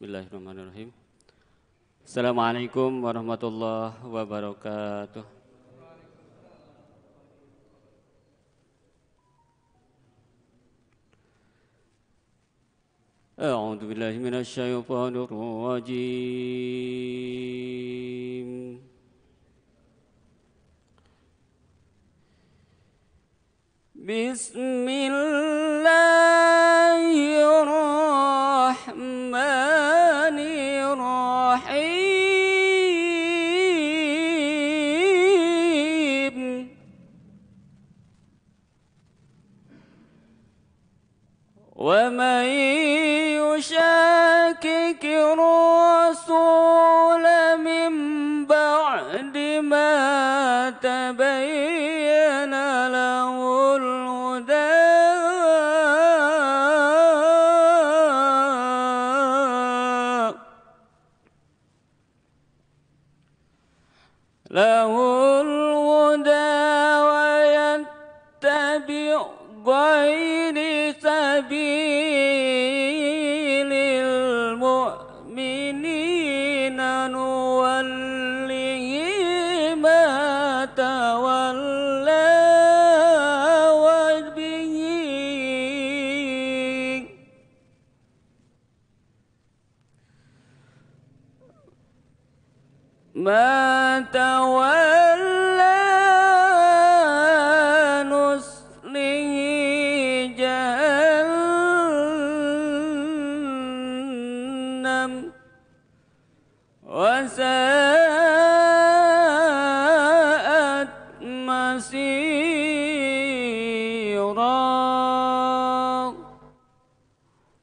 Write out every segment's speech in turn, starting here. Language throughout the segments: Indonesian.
Bismillahirrahmanirrahim. Assalamualaikum warahmatullahi wabarakatuh. A'udzu billahi minasy syaithanir rajim. Bismillahirrahmanirrahim. Wa man yushaqiqir rasul min ba'di ma tabayyana lahul huda wa yattabi' ghairi sabilil mu'minina nuwallihi ma tawalla wa bihi ma tawalla nuslihi jahannam wa sa'at masira.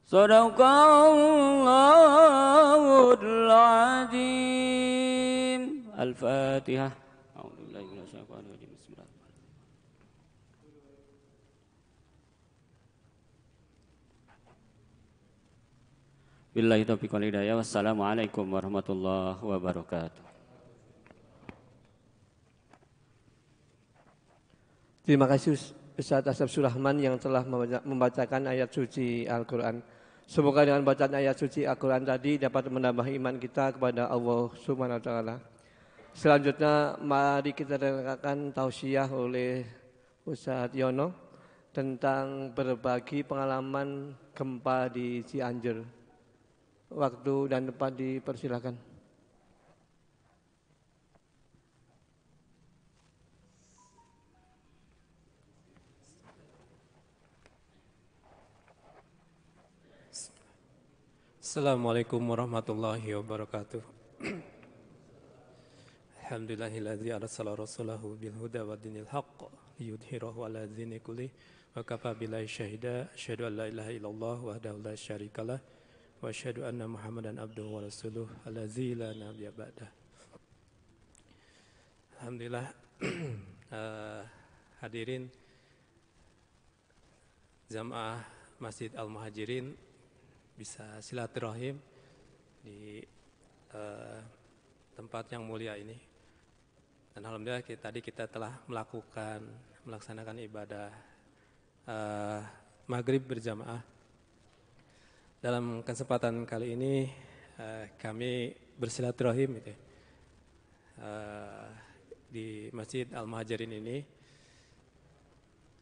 Sadaqallahul azim. Al-Fatihah. A'udzubillahi minasyaitonir rajim. Bismillahirrahmanirrahim. Billahi taufiq wal hidayah. Wassalamualaikum warahmatullahi wabarakatuh. Terima kasih Ustaz Asep Surahman yang telah membacakan ayat suci Al-Quran. Semoga dengan bacaan ayat suci Al-Quran tadi dapat menambah iman kita kepada Allah Subhanahu wa Ta'ala. Selanjutnya mari kita dengarkan tausiah oleh Ustaz Yono tentang berbagi pengalaman gempa di Cianjur. Waktu dan tempat dipersilakan. Assalamualaikum warahmatullahi wabarakatuh. Alhamdulillahilladzi arsala rasulahu bil huda wa dinil haqq liyudhhirahu 'ala dini kullih wa kafa billahi syahida. Asyhadu an la ilaha illallah wahdahu la syarikalah wa asyhadu anna Muhammadan abduhu wa rasuluh allazi la nabiyya ba'dah. Alhamdulillah. Hadirin jamaah Masjid Al-Muhajirin bisa silaturahim di tempat yang mulia ini. Dan alhamdulillah tadi kita telah melaksanakan ibadah maghrib berjamaah. Dalam kesempatan kali ini kami bersilaturahim gitu, di Masjid Al-Muhajirin ini.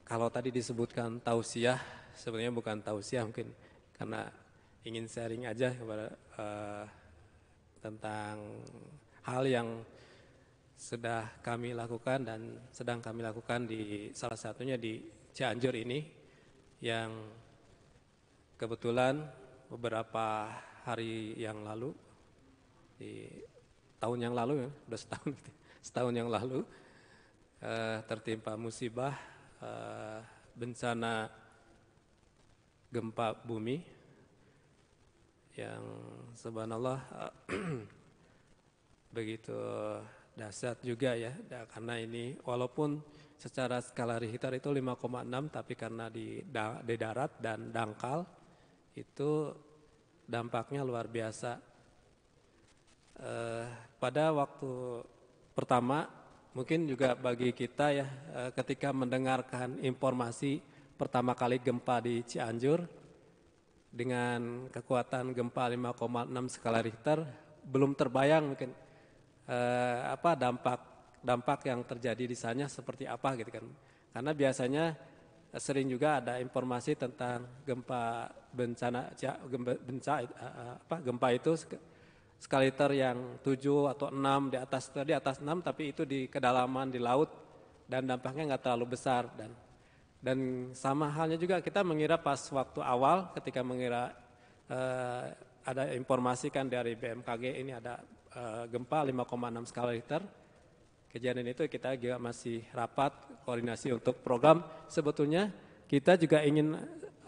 Kalau tadi disebutkan tausiah, sebenarnya bukan tausiah, mungkin karena ingin sharing aja kepada tentang hal yang sudah kami lakukan dan sedang kami lakukan di salah satunya di Cianjur ini, yang kebetulan beberapa hari yang lalu, di tahun yang lalu ya, udah setahun yang lalu tertimpa musibah bencana gempa bumi yang subhanallah begitu dahsyat juga ya, karena ini walaupun secara skala Richter itu 5,6, tapi karena di darat dan dangkal itu dampaknya luar biasa. Pada waktu pertama mungkin juga bagi kita ya, ketika mendengarkan informasi pertama kali gempa di Cianjur, dengan kekuatan gempa 5,6 skala Richter belum terbayang mungkin dampak yang terjadi di sana seperti apa gitu kan. Karena biasanya sering juga ada informasi tentang gempa itu skala Richter yang 7 atau 6 di atas 6, tapi itu di kedalaman di laut dan dampaknya nggak terlalu besar. Dan sama halnya juga kita mengira pas waktu awal ketika mengira ada informasi kan dari BMKG ini ada gempa 5,6 skala Richter. Kejadian itu kita juga masih rapat koordinasi untuk program. Sebetulnya kita juga ingin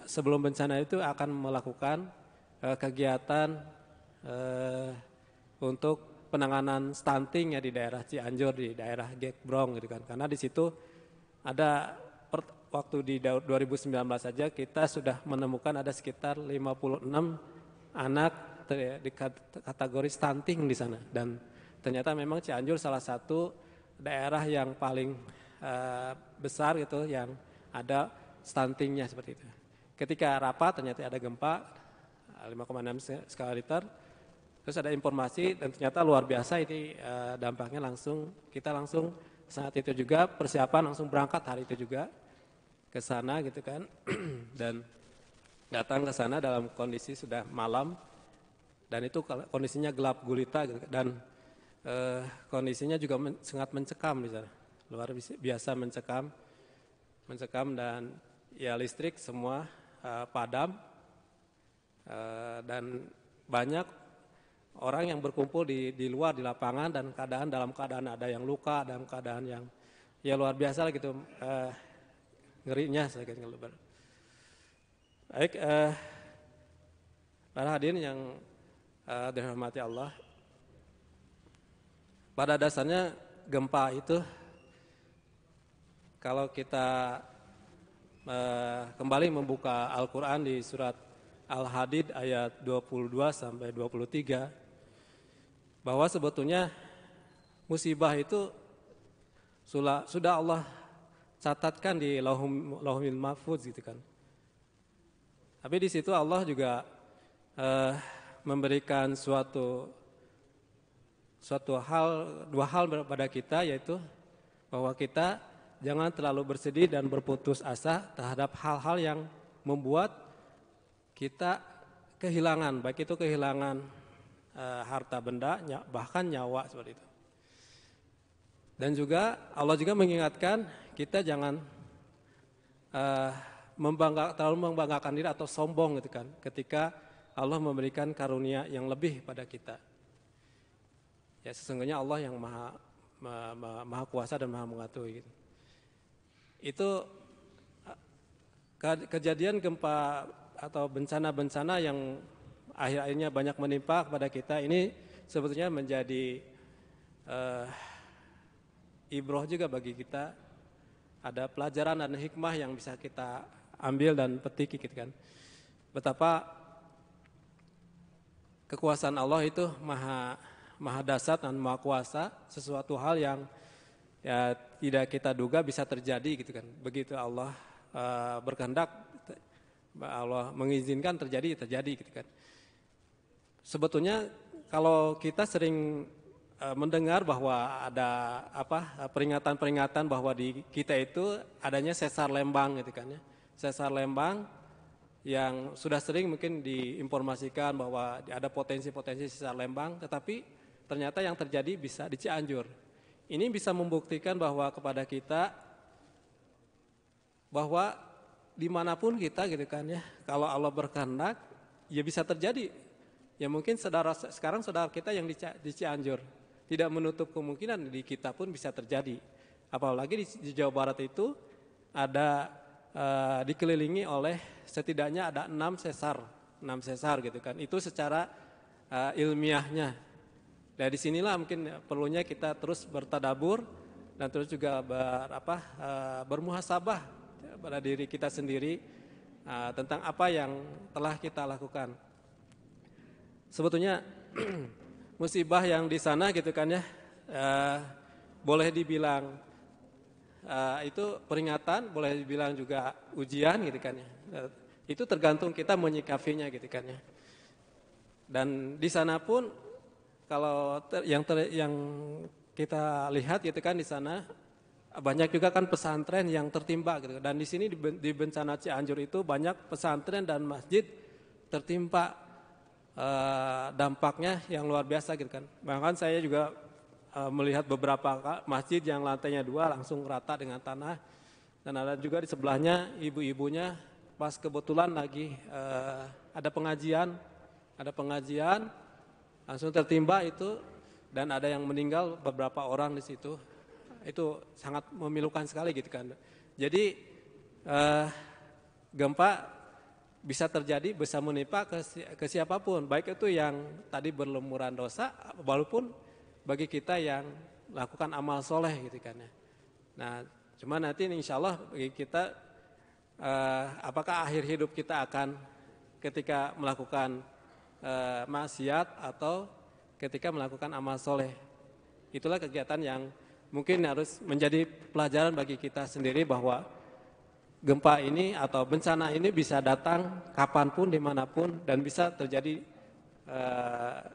sebelum bencana itu akan melakukan kegiatan untuk penanganan stunting ya di daerah Cianjur, di daerah Gekbrong gitu kan. Karena di situ ada waktu di 2019 saja kita sudah menemukan ada sekitar 56 anak di kategori stunting di sana. Dan ternyata memang Cianjur salah satu daerah yang paling besar gitu yang ada stuntingnya seperti itu. Ketika rapat ternyata ada gempa 5,6 skala Richter, terus ada informasi dan ternyata luar biasa ini dampaknya kita langsung saat itu juga persiapan langsung berangkat hari itu juga ke sana gitu kan. Dan datang ke sana dalam kondisi sudah malam dan itu kondisinya gelap gulita gitu, dan kondisinya juga sangat mencekam di sana, luar biasa mencekam dan ya listrik semua padam dan banyak orang yang berkumpul di luar di lapangan dan dalam keadaan ada yang luka, dalam keadaan yang ya luar biasa gitu, ngerinya saya kira. Baik, para hadirin yang dirahmati Allah. Pada dasarnya gempa itu kalau kita kembali membuka Al-Quran di surat Al-Hadid ayat 22 sampai 23 bahwa sebetulnya musibah itu sudah Allah catatkan di Lauhul Mahfuz gitu kan. Tapi di situ Allah juga memberikan dua hal pada kita, yaitu bahwa kita jangan terlalu bersedih dan berputus asa terhadap hal-hal yang membuat kita kehilangan, baik itu kehilangan harta benda, bahkan nyawa seperti itu. Dan juga Allah juga mengingatkan kita jangan terlalu membanggakan diri atau sombong gitu kan, ketika Allah memberikan karunia yang lebih pada kita. Ya sesungguhnya Allah yang maha kuasa dan maha mengetahui gitu. Itu kejadian gempa atau bencana-bencana yang akhir-akhirnya banyak menimpa kepada kita ini sebetulnya menjadi ibroh juga bagi kita. Ada pelajaran dan hikmah yang bisa kita ambil dan petik gitu kan. Betapa kekuasaan Allah itu maha dasar dan maha kuasa, sesuatu hal yang ya tidak kita duga bisa terjadi gitu kan. Begitu Allah berkehendak, Allah mengizinkan terjadi gitu kan. Sebetulnya kalau kita sering mendengar bahwa ada peringatan-peringatan bahwa di kita itu adanya sesar Lembang gitu kan ya. Sesar Lembang yang sudah sering mungkin diinformasikan bahwa ada potensi-potensi sesar Lembang, tetapi ternyata yang terjadi bisa di Cianjur. Ini bisa membuktikan bahwa kepada kita bahwa dimanapun kita gitu kan ya, kalau Allah berkehendak ya bisa terjadi. Ya mungkin sekarang saudara kita yang di Cianjur tidak menutup kemungkinan di kita pun bisa terjadi. Apalagi di Jawa Barat itu ada dikelilingi oleh setidaknya ada 6 sesar gitu kan. Itu secara ilmiahnya. Dari disinilah mungkin perlunya kita terus bertadabur dan terus juga bermuhasabah pada diri kita sendiri tentang apa yang telah kita lakukan. Sebetulnya musibah yang di sana gitu kan ya, boleh dibilang itu peringatan, boleh dibilang juga ujian gitu kan ya. Itu tergantung kita menyikapinya gitu kan ya. Dan di sana pun kalau yang kita lihat gitu kan, di sana banyak juga kan pesantren yang tertimpa gitu. Dan di sini di bencana Cianjur itu banyak pesantren dan masjid tertimpa dampaknya yang luar biasa gitu kan. Bahkan saya juga melihat beberapa masjid yang lantainya 2 langsung rata dengan tanah, dan ada juga di sebelahnya ibu-ibunya pas kebetulan lagi ada pengajian langsung tertimpa itu, dan ada yang meninggal beberapa orang di situ. Itu sangat memilukan sekali gitu kan. Jadi gempa bisa terjadi, bisa menimpa ke siapapun, baik itu yang tadi berlumuran dosa walaupun bagi kita yang lakukan amal soleh gitu kan ya. Nah, cuma nanti insya Allah bagi kita apakah akhir hidup kita akan ketika melakukan maksiat atau ketika melakukan amal soleh. Itulah kegiatan yang mungkin harus menjadi pelajaran bagi kita sendiri, bahwa gempa ini atau bencana ini bisa datang kapanpun, dimanapun, dan bisa terjadi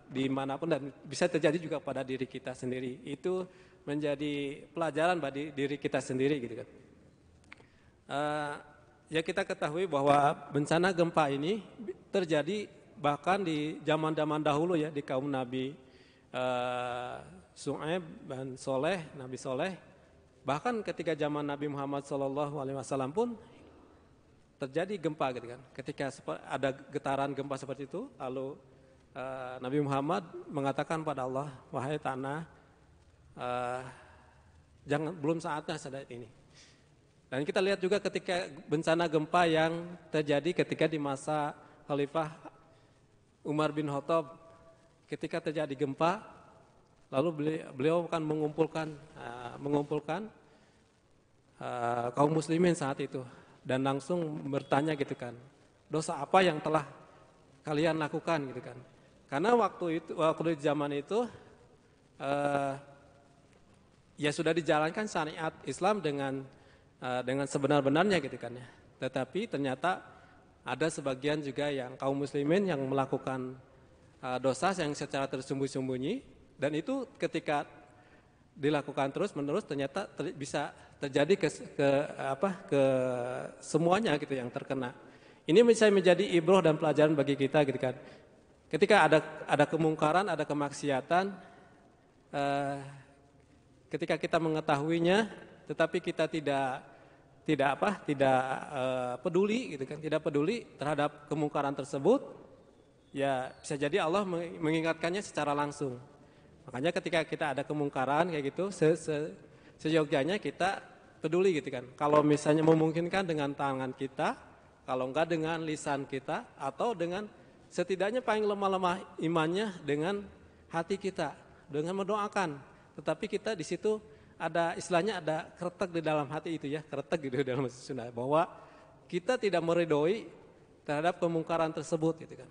dimanapun, dan bisa terjadi juga pada diri kita sendiri. Itu menjadi pelajaran bagi diri kita sendiri gitu kan. Ya kita ketahui bahwa bencana gempa ini terjadi bahkan di zaman-zaman dahulu ya, di kaum Nabi Su'aib dan Nabi Soleh. Bahkan ketika zaman Nabi Muhammad SAW pun terjadi gempa gitu kan. Ketika ada getaran gempa seperti itu, lalu Nabi Muhammad mengatakan pada Allah, wahai tanah, belum saatnya saat ini. Dan kita lihat juga ketika bencana gempa yang terjadi ketika di masa Khalifah Umar bin Khattab, ketika terjadi gempa, lalu beliau akan mengumpulkan kaum muslimin saat itu, dan langsung bertanya gitu kan, dosa apa yang telah kalian lakukan gitu kan. Karena waktu di zaman itu ya sudah dijalankan syariat Islam dengan sebenar-benarnya gitu kan ya. Tetapi ternyata ada sebagian juga yang kaum muslimin yang melakukan dosa yang secara tersembunyi-sembunyi, dan itu ketika dilakukan terus-menerus ternyata bisa terjadi ke semuanya gitu yang terkena. Ini bisa menjadi ibroh dan pelajaran bagi kita gitu kan. Ketika ada kemungkaran, ada kemaksiatan, ketika kita mengetahuinya tetapi kita tidak peduli gitu kan, tidak peduli terhadap kemungkaran tersebut, ya bisa jadi Allah mengingatkannya secara langsung. Makanya ketika kita ada kemungkaran kayak gitu, seyogyanya kita peduli gitu kan. Kalau misalnya memungkinkan dengan tangan kita, kalau enggak dengan lisan kita, atau dengan setidaknya paling lemah-lemah imannya dengan hati kita, dengan mendoakan. Tetapi kita di situ ada istilahnya, ada kretek di dalam hati itu ya, kretek gitu dalam bahasa Sunda, bahwa kita tidak meridhoi terhadap kemungkaran tersebut gitu kan.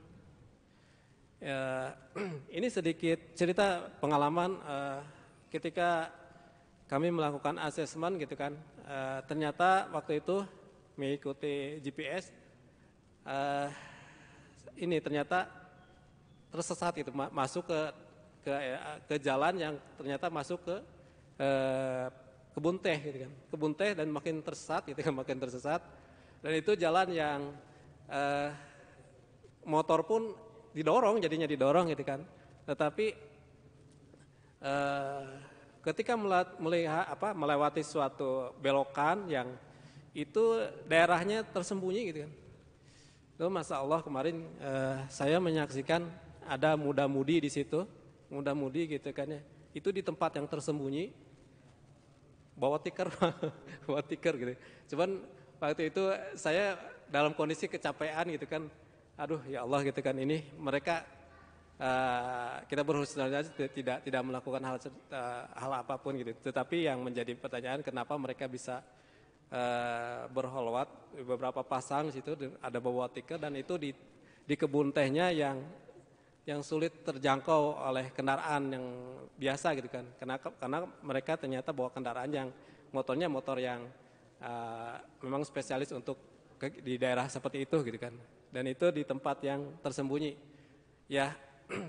Ini sedikit cerita pengalaman ketika kami melakukan asesmen gitu kan. Ternyata waktu itu mengikuti GPS, ini ternyata tersesat itu, masuk ke jalan yang ternyata masuk ke kebun teh gitu kan, kebun teh, dan makin tersesat gitu kan, makin tersesat. Dan itu jalan yang motor pun jadinya didorong gitu kan. Tetapi ketika melewati suatu belokan yang itu daerahnya tersembunyi gitu kan. Lalu masya Allah kemarin saya menyaksikan ada muda-mudi di situ, muda-mudi gitu kan ya. Itu di tempat yang tersembunyi, bawa tikar gitu. Cuman waktu itu saya dalam kondisi kecapean gitu kan. Aduh ya Allah gitu kan, ini mereka kita berhusnuzon tidak melakukan hal apapun gitu. Tetapi yang menjadi pertanyaan, kenapa mereka bisa berholwat beberapa pasang situ, ada bawa tikar, dan itu di kebun tehnya yang sulit terjangkau oleh kendaraan yang biasa gitu kan. Karena mereka ternyata bawa kendaraan yang motornya motor yang memang spesialis untuk di daerah seperti itu gitu kan. Dan itu di tempat yang tersembunyi. Ya,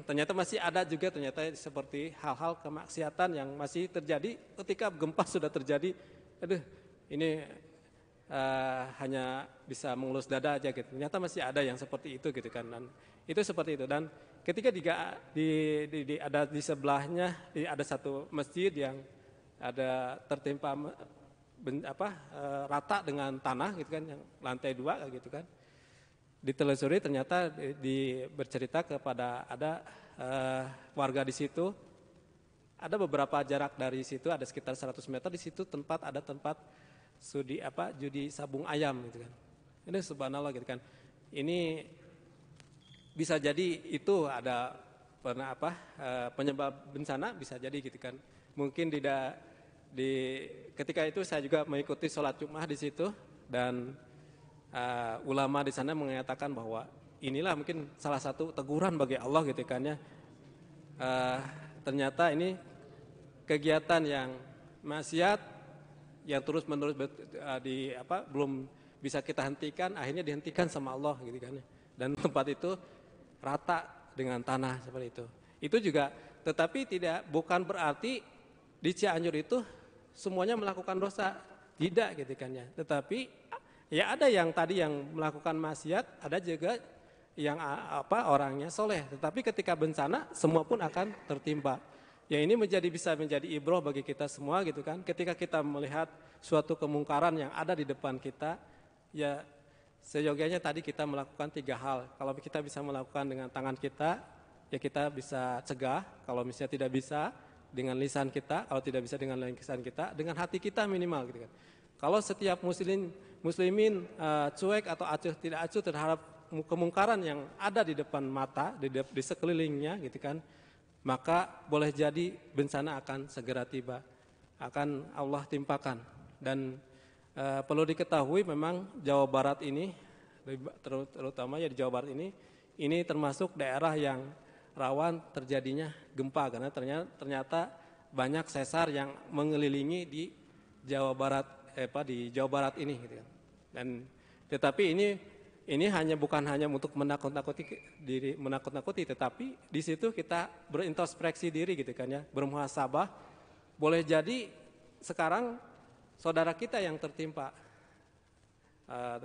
ternyata masih ada juga ternyata seperti hal-hal kemaksiatan yang masih terjadi ketika gempa sudah terjadi. Aduh, ini hanya bisa mengelus dada aja gitu. Ternyata masih ada yang seperti itu gitu kan. Dan itu seperti itu. Dan ketika ada di sebelahnya ada satu masjid yang ada tertimpa rata dengan tanah gitu kan, yang lantai 2 gitu kan. Ditelusuri ternyata bercerita kepada ada warga di situ. Ada beberapa jarak dari situ, ada sekitar 100 meter di situ ada tempat judi sabung ayam gitu kan. Ini subhanallah gitu kan. Ini bisa jadi itu ada penyebab bencana, bisa jadi gitu kan. Mungkin ketika itu saya juga mengikuti sholat Jumat di situ, dan ulama di sana mengatakan bahwa inilah mungkin salah satu teguran bagi Allah gitu kan ya. Ternyata ini kegiatan yang maksiat yang terus-menerus belum bisa kita hentikan, akhirnya dihentikan sama Allah gitu kan. Dan tempat itu rata dengan tanah seperti itu. Itu juga, tetapi bukan berarti di Cianjur itu semuanya melakukan dosa, tidak gitu kan ya. Tetapi ya ada yang tadi yang melakukan maksiat, ada juga yang orangnya soleh. Tetapi ketika bencana semua pun akan tertimpa. Ya ini bisa menjadi ibrah bagi kita semua gitu kan. Ketika kita melihat suatu kemungkaran yang ada di depan kita, ya seyogianya tadi kita melakukan 3 hal. Kalau kita bisa melakukan dengan tangan kita, ya kita bisa cegah. Kalau misalnya tidak bisa dengan lisan kita, kalau tidak bisa dengan lisan kita, dengan hati kita minimal gitu kan. Kalau setiap muslimin cuek atau tidak acuh terhadap kemungkaran yang ada di depan mata, di sekelilingnya gitu kan, maka boleh jadi bencana akan segera tiba, akan Allah timpakan. Dan perlu diketahui memang Jawa Barat ini, terutama ya di Jawa Barat ini termasuk daerah yang rawan terjadinya gempa, karena ternyata banyak sesar yang mengelilingi di Jawa Barat, di Jawa Barat ini gitu kan. Dan tetapi ini bukan hanya untuk menakut-nakuti, tetapi di situ kita berintrospeksi diri gitu kan ya, bermuhasabah. Boleh jadi sekarang saudara kita yang tertimpa,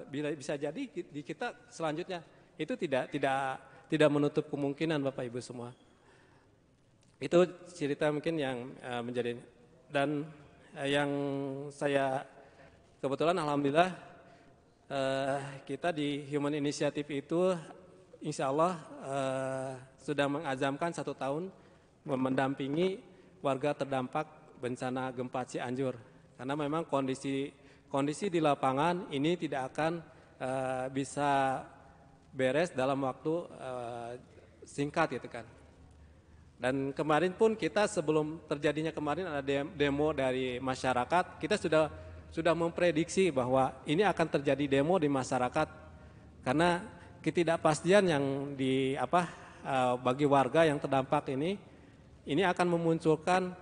bisa jadi di kita selanjutnya. Itu tidak menutup kemungkinan Bapak Ibu semua. Itu cerita mungkin yang menjadi, dan yang saya kebetulan alhamdulillah kita di Human Initiative itu insya Allah sudah mengazamkan 1 tahun mendampingi warga terdampak bencana gempa Cianjur. Karena memang kondisi di lapangan ini tidak akan bisa beres dalam waktu singkat gitu kan. Dan kemarin pun kita sebelum terjadinya kemarin ada demo dari masyarakat, kita sudah memprediksi bahwa ini akan terjadi demo di masyarakat karena ketidakpastian yang bagi warga yang terdampak ini akan memunculkan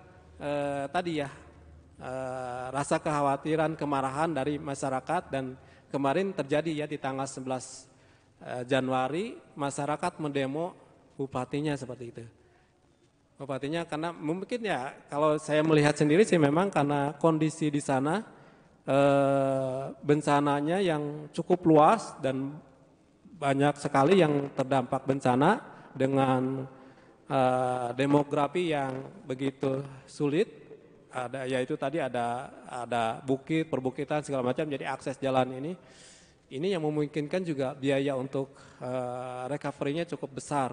rasa kekhawatiran, kemarahan dari masyarakat. Dan kemarin terjadi ya di tanggal 11 Januari masyarakat mendemo bupatinya seperti itu. Bupatinya karena mungkin ya kalau saya melihat sendiri sih memang karena kondisi di sana bencananya yang cukup luas dan banyak sekali yang terdampak bencana dengan demografi yang begitu sulit. Yaitu tadi ada bukit, perbukitan segala macam, jadi akses jalan ini yang memungkinkan juga biaya untuk recovery-nya cukup besar.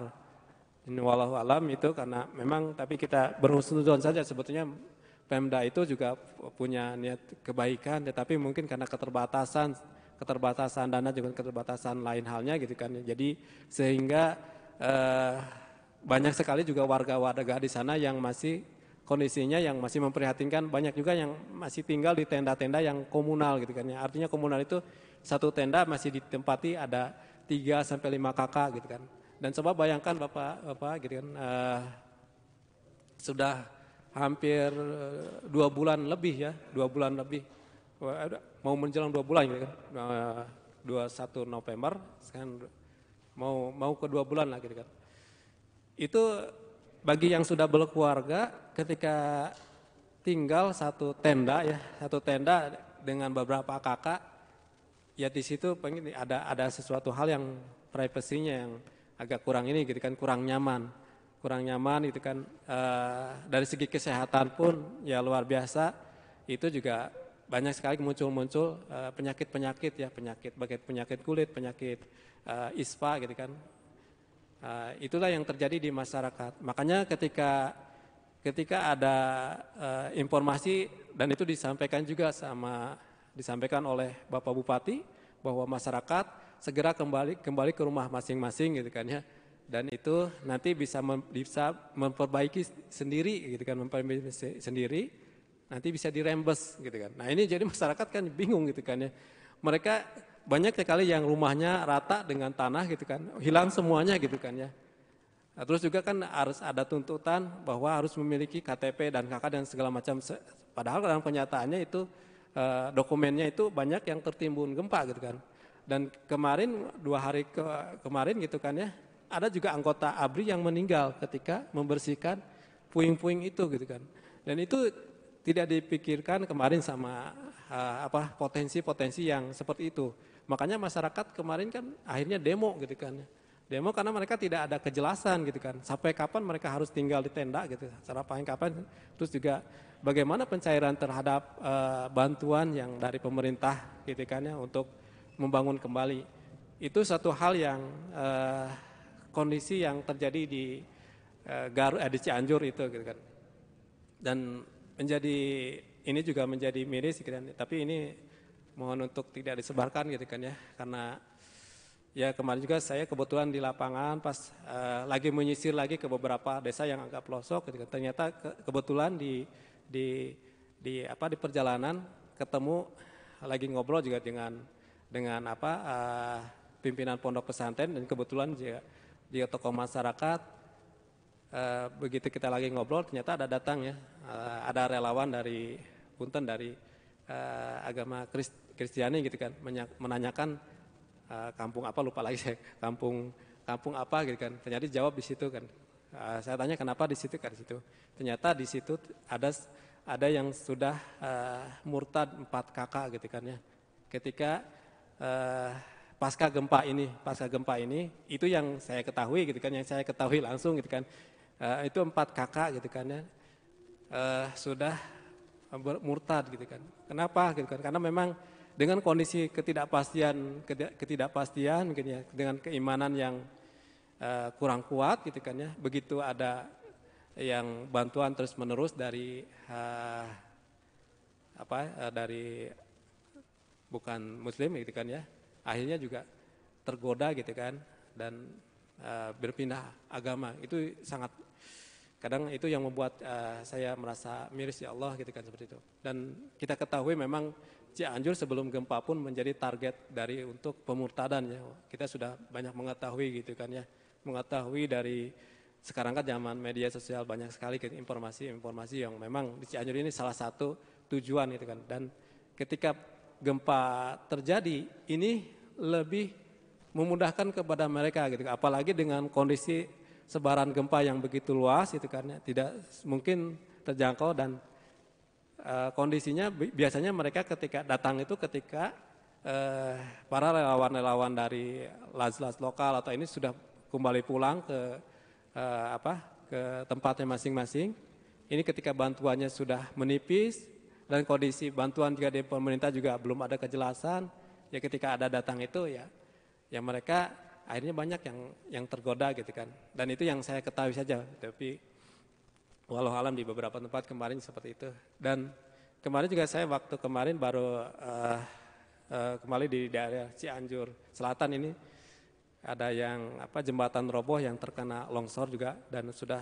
Ini wallahu alam itu karena memang, tapi kita berhusnuzon saja sebetulnya. Pemda itu juga punya niat kebaikan, tetapi mungkin karena keterbatasan dana juga keterbatasan lain halnya gitu kan. Jadi sehingga banyak sekali juga warga-warga di sana yang masih kondisinya yang masih memprihatinkan. Banyak juga yang masih tinggal di tenda-tenda yang komunal gitu kan. Artinya komunal itu satu tenda masih ditempati ada 3 sampai 5 kakak gitu kan. Dan coba bayangkan Bapak gitu kan, sudah hampir 2 bulan lebih ya, 2 bulan lebih, mau menjelang 2 bulan gitu kan. 21 November, sekarang mau ke 2 bulan lah gitu kan. Itu bagi yang sudah berkeluarga ketika tinggal satu tenda dengan beberapa kakak, ya di situ pengen ada sesuatu hal yang privasinya yang agak kurang ini gitu kan, kurang nyaman gitu kan. Dari segi kesehatan pun ya luar biasa, itu juga banyak sekali muncul penyakit ya, penyakit kulit, penyakit ispa gitu kan. Itulah yang terjadi di masyarakat. Makanya ketika ada informasi dan itu disampaikan oleh Bapak Bupati bahwa masyarakat segera kembali ke rumah masing-masing gitu kan ya. Dan itu nanti bisa memperbaiki sendiri gitu kan, nanti bisa dirembes gitu kan. Nah ini jadi masyarakat kan bingung gitu kan ya. Mereka banyak sekali yang rumahnya rata dengan tanah gitu kan, hilang semuanya gitu kan ya. Nah, terus juga kan harus ada tuntutan bahwa harus memiliki KTP dan KK dan segala macam. Padahal dalam kenyataannya itu dokumennya itu banyak yang tertimbun gempa gitu kan. Dan kemarin 2 hari kemarin gitu kan ya, ada juga anggota ABRI yang meninggal ketika membersihkan puing-puing itu gitu kan. Dan itu tidak dipikirkan kemarin sama potensi-potensi yang seperti itu. Makanya masyarakat kemarin kan akhirnya demo gitu kan. Demo karena mereka tidak ada kejelasan gitu kan. Sampai kapan mereka harus tinggal di tenda gitu. Sampai kapan. Terus juga bagaimana pencairan terhadap bantuan yang dari pemerintah gitu kan ya untuk membangun kembali. Itu satu hal yang kondisi yang terjadi di di Cianjur itu gitu kan. Dan ini juga menjadi miris gitu kan. Tapi ini mohon untuk tidak disebarkan gitu kan ya, karena ya kemarin juga saya kebetulan di lapangan pas lagi menyisir lagi ke beberapa desa yang agak pelosok gitu kan. Ternyata kebetulan di perjalanan ketemu lagi ngobrol juga dengan pimpinan pondok pesantren, dan kebetulan juga tokoh masyarakat. Begitu kita lagi ngobrol ternyata ada datang ya, ada relawan dari Punten dari agama Kristiani gitu kan, menanyakan kampung apa, lupa lagi saya, kampung apa gitu kan. Ternyata dijawab di situ kan. Saya tanya kenapa di situ kan, di situ. Ternyata di situ ada yang sudah murtad 4 kakak gitu kan ya. Ketika pasca gempa ini itu yang saya ketahui gitu kan, yang saya ketahui langsung gitu kan. Itu 4 kakak gitu kan ya. Sudah murtad gitu kan. Kenapa gitu kan? Karena memang dengan kondisi ketidakpastian gitu ya, dengan keimanan yang kurang kuat gitu kan ya. Begitu ada yang bantuan terus menerus dari dari bukan muslim gitu kan ya. Akhirnya juga tergoda gitu kan, dan berpindah agama. Itu sangat, kadang itu yang membuat saya merasa miris, ya Allah gitu kan, seperti itu. Dan kita ketahui memang Cianjur sebelum gempa pun menjadi target untuk pemurtadan ya. Kita sudah banyak mengetahui gitu kan ya. Mengetahui dari sekarang kan zaman media sosial banyak sekali informasi yang memang di Cianjur ini salah satu tujuan gitu kan. Dan ketika gempa terjadi ini lebih memudahkan kepada mereka gitu. Apalagi dengan kondisi sebaran gempa yang begitu luas itu kan ya, tidak mungkin terjangkau. Dan kondisinya biasanya mereka ketika datang itu ketika para relawan dari las-las lokal atau ini sudah kembali pulang ke tempatnya masing-masing. Ini ketika bantuannya sudah menipis dan kondisi bantuan juga dari pemerintah juga belum ada kejelasan, ya ketika ada datang itu ya mereka akhirnya banyak yang tergoda gitu kan. Dan itu yang saya ketahui saja, tapi walau alam di beberapa tempat kemarin seperti itu. Dan kemarin juga saya waktu kemarin baru kembali di daerah Cianjur Selatan ini ada yang jembatan roboh yang terkena longsor juga, dan sudah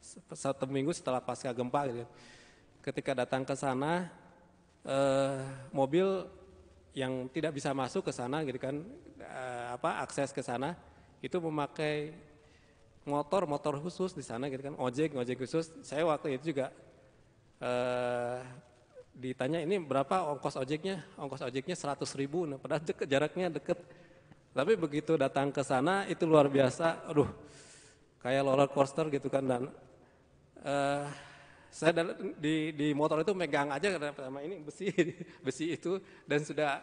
1 minggu setelah pasca gempa gitu. Ketika datang ke sana mobil yang tidak bisa masuk ke sana gitu kan, akses ke sana itu memakai motor khusus di sana gitu kan, ojek khusus. Saya waktu itu juga ditanya ini berapa ongkos ojeknya 100.000, nah, padahal jaraknya deket. Tapi begitu datang ke sana itu luar biasa, aduh kayak roller coaster gitu kan. Dan saya di motor itu megang aja sama ini besi itu, dan sudah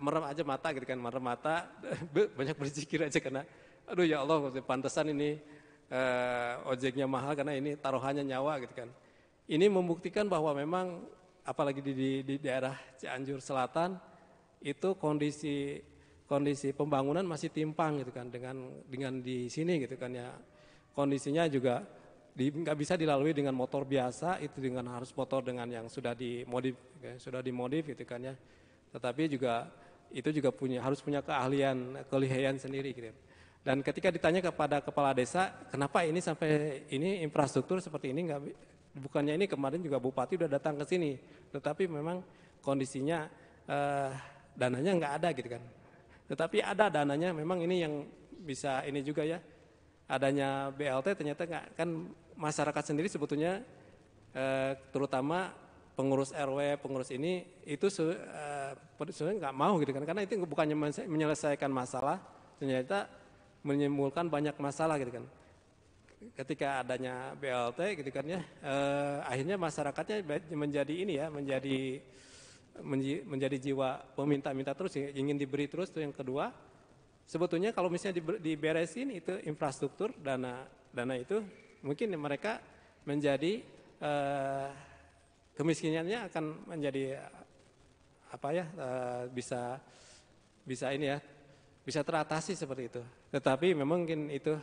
merem aja mata gitu kan, merem mata banyak berzikir aja karena aduh ya Allah, pantesan ini ojeknya mahal karena ini taruhannya nyawa gitu kan. Ini membuktikan bahwa memang apalagi di daerah Cianjur Selatan itu kondisi pembangunan masih timpang gitu kan dengan di sini gitu kan ya. Kondisinya juga nggak bisa dilalui dengan motor biasa, itu dengan harus motor dengan yang sudah dimodif gitu kan ya. Tetapi juga itu juga harus punya kelihayan sendiri gitu. Dan ketika ditanya kepada kepala desa, kenapa ini sampai ini infrastruktur seperti ini bukannya ini kemarin juga bupati udah datang ke sini, tetapi memang kondisinya dananya nggak ada gitu kan. Tetapi ada dananya, memang ini yang bisa ini juga ya, adanya BLT ternyata nggak, kan masyarakat sendiri sebetulnya terutama pengurus RW, pengurus ini itu sebenarnya nggak mau gitu kan, karena itu bukannya menyelesaikan masalah, ternyata menimbulkan banyak masalah gitu kan. Ketika adanya BLT gitu kan ya, akhirnya masyarakatnya menjadi ini ya, menjadi jiwa peminta-minta terus, ingin diberi terus. Itu yang kedua, sebetulnya kalau misalnya diberesin itu infrastruktur, dana itu mungkin mereka menjadi kemiskinannya akan menjadi apa ya, bisa ini ya, bisa teratasi seperti itu. Tetapi memang mungkin itu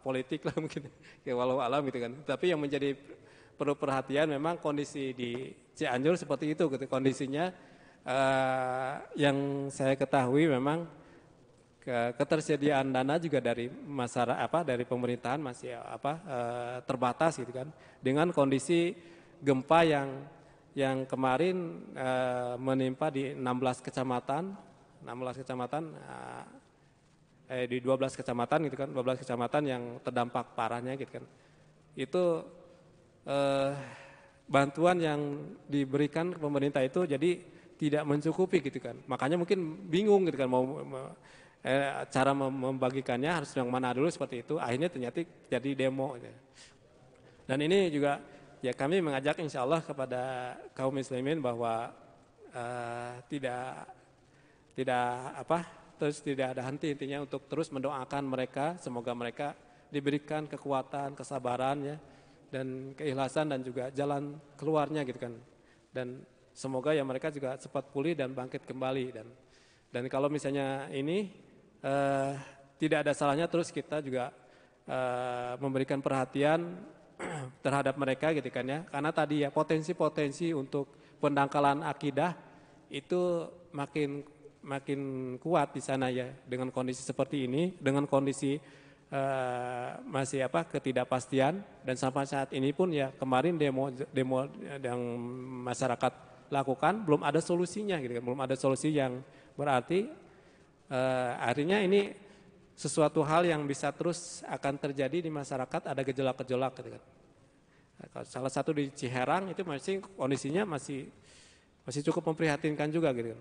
politik lah mungkin, ya walau alam gitu kan. Tapi yang menjadi perlu perhatian memang kondisi di Cianjur seperti itu gitu. Kondisinya yang saya ketahui memang ketersediaan dana juga dari masyarakat, dari pemerintahan masih terbatas gitu kan. Dengan kondisi gempa yang kemarin menimpa di 16 kecamatan di 12 kecamatan gitu kan, 12 kecamatan yang terdampak parahnya gitu kan. Itu bantuan yang diberikan ke pemerintah itu jadi tidak mencukupi gitu kan. Makanya mungkin bingung gitu kan, cara membagikannya harus yang mana dulu seperti itu. Akhirnya ternyata jadi demo gitu. Dan ini juga ya kami mengajak insya Allah kepada kaum muslimin bahwa tidak ada henti-hentinya untuk terus mendoakan mereka, semoga mereka diberikan kekuatan, kesabaran ya, dan keikhlasan dan juga jalan keluarnya gitu kan. Dan semoga ya mereka juga cepat pulih dan bangkit kembali. Dan kalau misalnya ini tidak ada salahnya terus kita juga memberikan perhatian terhadap mereka gitu kan ya. Karena tadi ya potensi-potensi untuk pendangkalan akidah itu makin kuat di sana ya, dengan kondisi seperti ini, dengan kondisi masih ketidakpastian. Dan sampai saat ini pun ya, kemarin demo yang masyarakat lakukan belum ada solusinya gitu kan, belum ada solusi yang berarti artinya ini sesuatu hal yang bisa terus akan terjadi di masyarakat, ada gejolak-gejolak gitu kan. Salah satu di Ciherang itu kondisinya masih cukup memprihatinkan juga gitu kan.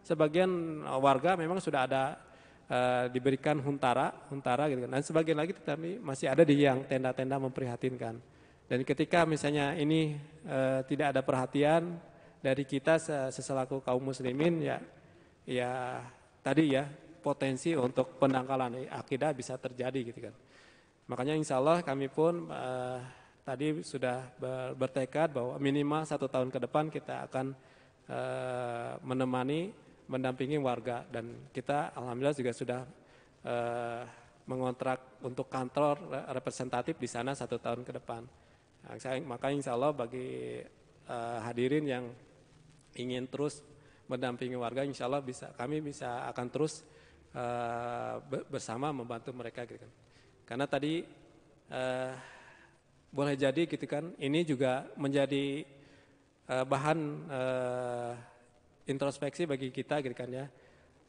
Sebagian warga memang sudah ada diberikan huntara gitu kan. Dan sebagian lagi tetapi masih ada di yang tenda-tenda memprihatinkan. Dan ketika misalnya ini tidak ada perhatian dari kita seselaku kaum muslimin ya tadi ya, potensi untuk pendangkalan akidah bisa terjadi gitu kan. Makanya insya Allah kami pun tadi sudah bertekad bahwa minimal 1 tahun ke depan kita akan mendampingi warga, dan kita alhamdulillah juga sudah mengontrak untuk kantor representatif di sana 1 tahun ke depan. Maka insya Allah bagi hadirin yang ingin terus mendampingi warga, insya Allah kami akan terus bersama membantu mereka gitu kan. Karena tadi boleh jadi gitu kan, ini juga menjadi bahan introspeksi bagi kita gitu kan ya,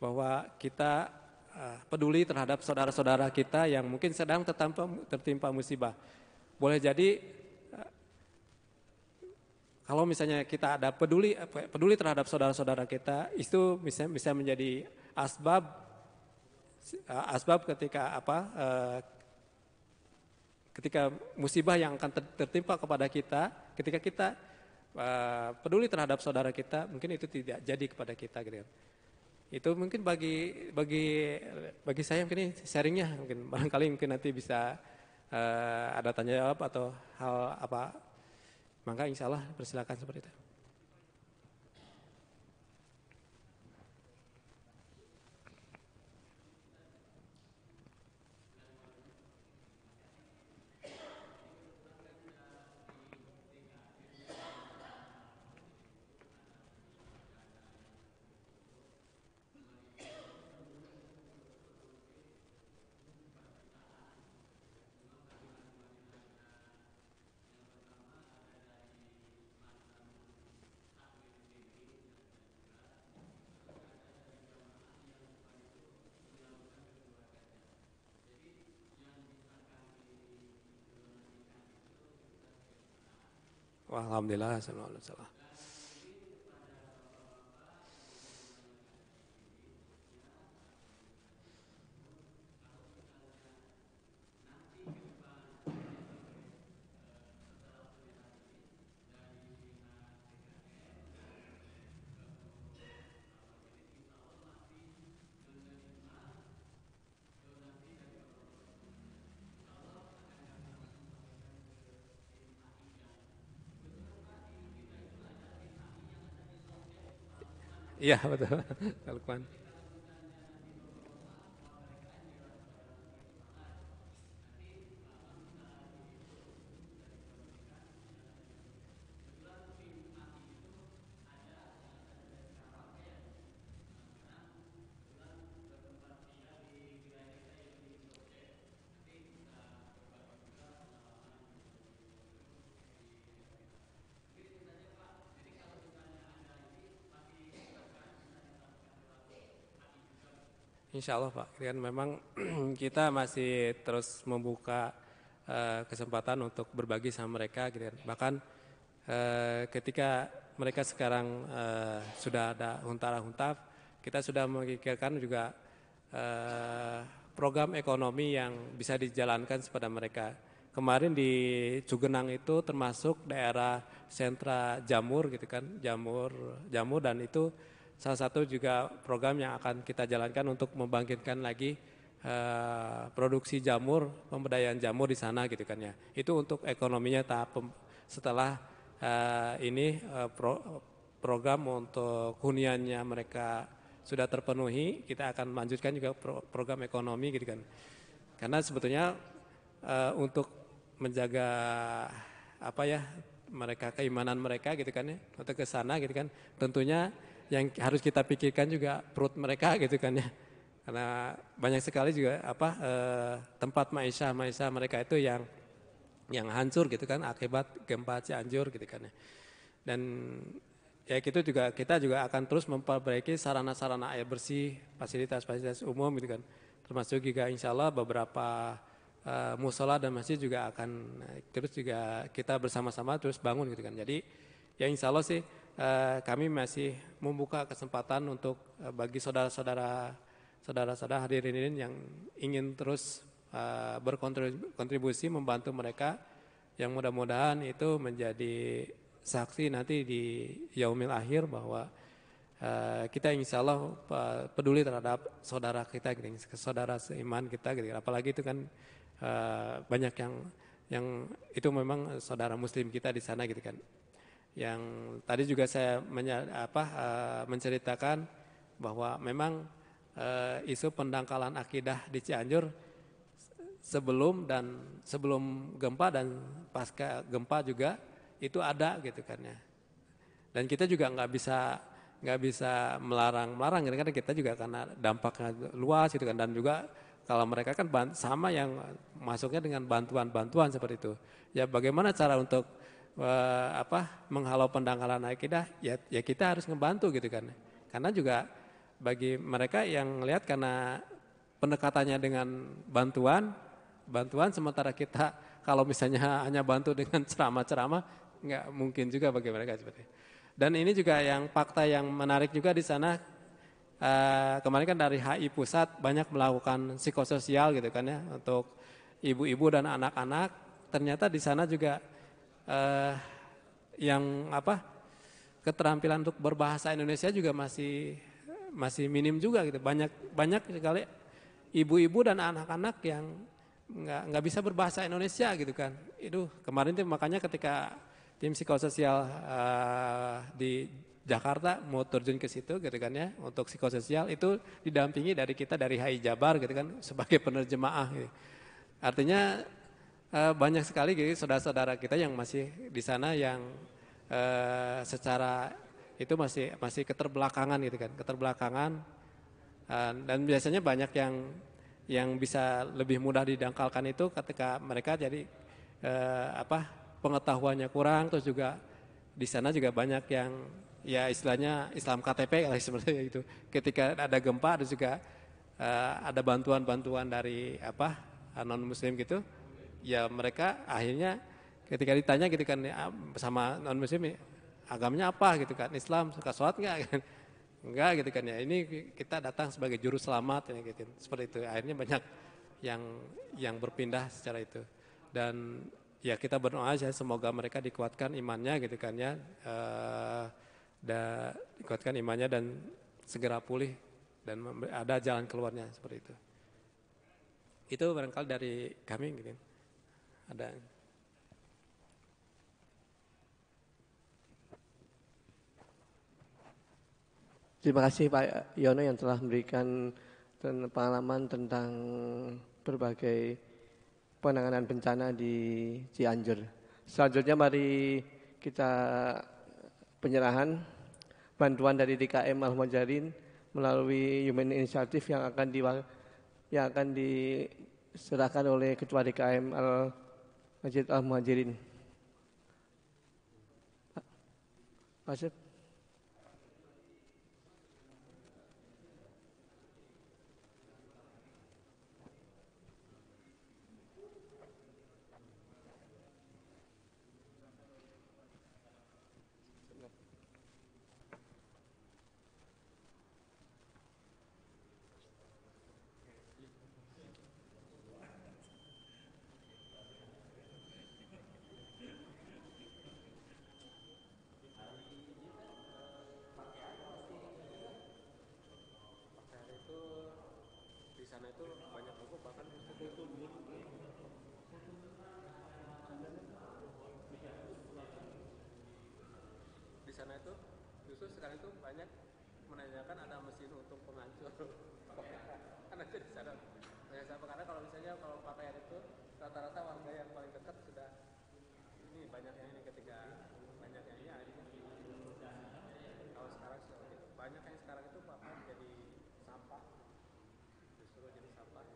bahwa kita peduli terhadap saudara-saudara kita yang mungkin sedang tertimpa musibah. Boleh jadi kalau misalnya kita ada peduli terhadap saudara-saudara kita, itu bisa menjadi asbab ketika musibah yang akan tertimpa kepada kita, ketika kita peduli terhadap saudara kita, mungkin itu tidak jadi kepada kita gitu kan. Itu mungkin bagi saya mungkin ini sharingnya, mungkin barangkali mungkin nanti bisa ada tanya jawab atau hal apa, maka insya Allah persilakan seperti itu. Wah, alhamdulillah, sallallahu alaihi wasallam. Iya betul, Lukman. Insya Allah Pak, kan memang kita masih terus membuka kesempatan untuk berbagi sama mereka, gitu kan. Bahkan ketika mereka sekarang sudah ada huntara-huntaf, kita sudah memikirkan juga program ekonomi yang bisa dijalankan kepada mereka. Kemarin di Cugenang itu termasuk daerah sentra jamur, gitu kan, jamur dan itu salah satu juga program yang akan kita jalankan untuk membangkitkan lagi produksi jamur, pemberdayaan jamur di sana, gitu kan ya. Itu untuk ekonominya tahap setelah ini program untuk huniannya mereka sudah terpenuhi, kita akan lanjutkan juga program ekonomi, gitu kan. Karena sebetulnya untuk menjaga mereka, keimanan mereka, gitu kan ya, untuk ke sana, gitu kan. Tentunya yang harus kita pikirkan juga perut mereka, gitu kan ya, karena banyak sekali juga tempat maisha mereka itu yang hancur, gitu kan, akibat gempa Cianjur, gitu kan ya. Dan ya kita juga akan terus memperbaiki sarana-sarana air bersih, fasilitas-fasilitas umum, gitu kan, termasuk juga insya Allah beberapa musola dan masjid juga akan terus juga kita bersama-sama terus bangun, gitu kan. Jadi ya insya Allah sih kami masih membuka kesempatan untuk bagi saudara-saudara hadirin ini yang ingin terus berkontribusi membantu mereka, yang mudah-mudahan itu menjadi saksi nanti di yaumil akhir bahwa kita insya Allah peduli terhadap saudara kita, gitu, saudara seiman kita, gitu. Apalagi itu kan banyak yang itu memang saudara muslim kita di sana, gitu kan. Yang tadi juga saya menceritakan bahwa memang isu pendangkalan akidah di Cianjur sebelum gempa dan pasca gempa juga itu ada, gitu kan ya. Dan kita juga nggak bisa melarang, gitu kan, kita juga karena dampaknya luas, gitu kan, dan juga kalau mereka kan sama yang masuknya dengan bantuan seperti itu. Ya bagaimana cara untuk menghalau pendangkalan akidah, ya kita harus ngebantu, gitu kan. Karena juga bagi mereka yang melihat karena pendekatannya dengan bantuan sementara kita kalau misalnya hanya bantu dengan ceramah-ceramah nggak mungkin juga bagi mereka seperti itu. Dan ini juga yang fakta yang menarik juga di sana, kemarin kan dari HI Pusat banyak melakukan psikososial gitu kan ya untuk ibu-ibu dan anak-anak. Ternyata di sana juga yang keterampilan untuk berbahasa Indonesia juga masih minim juga gitu. Banyak sekali ibu-ibu dan anak-anak yang nggak bisa berbahasa Indonesia gitu kan. Itu kemarin tuh makanya ketika tim psikososial di Jakarta mau terjun ke situ gitu kan ya untuk psikososial itu didampingi dari kita dari HI Jabar gitu kan sebagai penerjemah gitu. Artinya banyak sekali gitu saudara-saudara kita yang masih di sana yang secara itu masih keterbelakangan gitu kan, keterbelakangan dan biasanya banyak yang bisa lebih mudah didangkalkan itu ketika mereka jadi pengetahuannya kurang, terus juga di sana juga banyak yang ya istilahnya Islam KTP lah sebenarnya itu. Ketika ada gempa, ada juga ada bantuan-bantuan dari non Muslim gitu, ya mereka akhirnya ketika ditanya gitu kan sama non Muslim agamanya apa gitu kan, Islam suka sholat nggak kan? Enggak gitu kan ya. Ini kita datang sebagai juru selamat ya gitu. Seperti itu. Akhirnya banyak yang berpindah secara itu. Dan ya kita berdoa aja semoga mereka dikuatkan imannya gitu kan ya, dikuatkan imannya dan segera pulih dan ada jalan keluarnya seperti itu. Itu barangkali dari kami gitu. Ada. Terima kasih Pak Yono yang telah memberikan pengalaman tentang berbagai penanganan bencana di Cianjur. Selanjutnya mari kita penyerahan bantuan dari DKM Al-Muhajirin melalui Human Initiative yang akan diserahkan oleh Ketua DKM Al-Muhajirin. Pak Asep. Di sana itu justru sekarang itu banyak menanyakan ada mesin untuk penghancur kan ada di sana karena kalau misalnya kalau pakaian itu rata-rata warga yang paling dekat sudah ini banyak yang ini ketika banyak yang ini kalau sekarang banyak yang sekarang itu pakaian jadi sampah justru jadi sampah.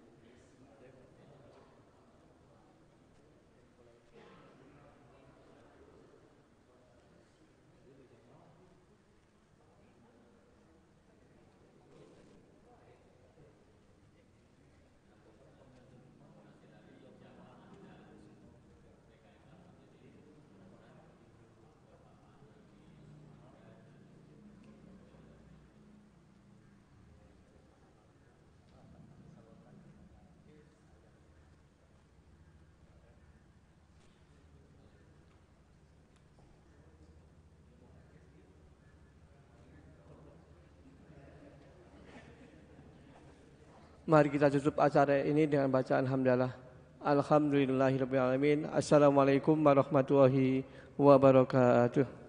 Mari kita tutup acara ini dengan bacaan hamdalah. Alhamdulillahirabbil alamin. Assalamualaikum warahmatullahi wabarakatuh.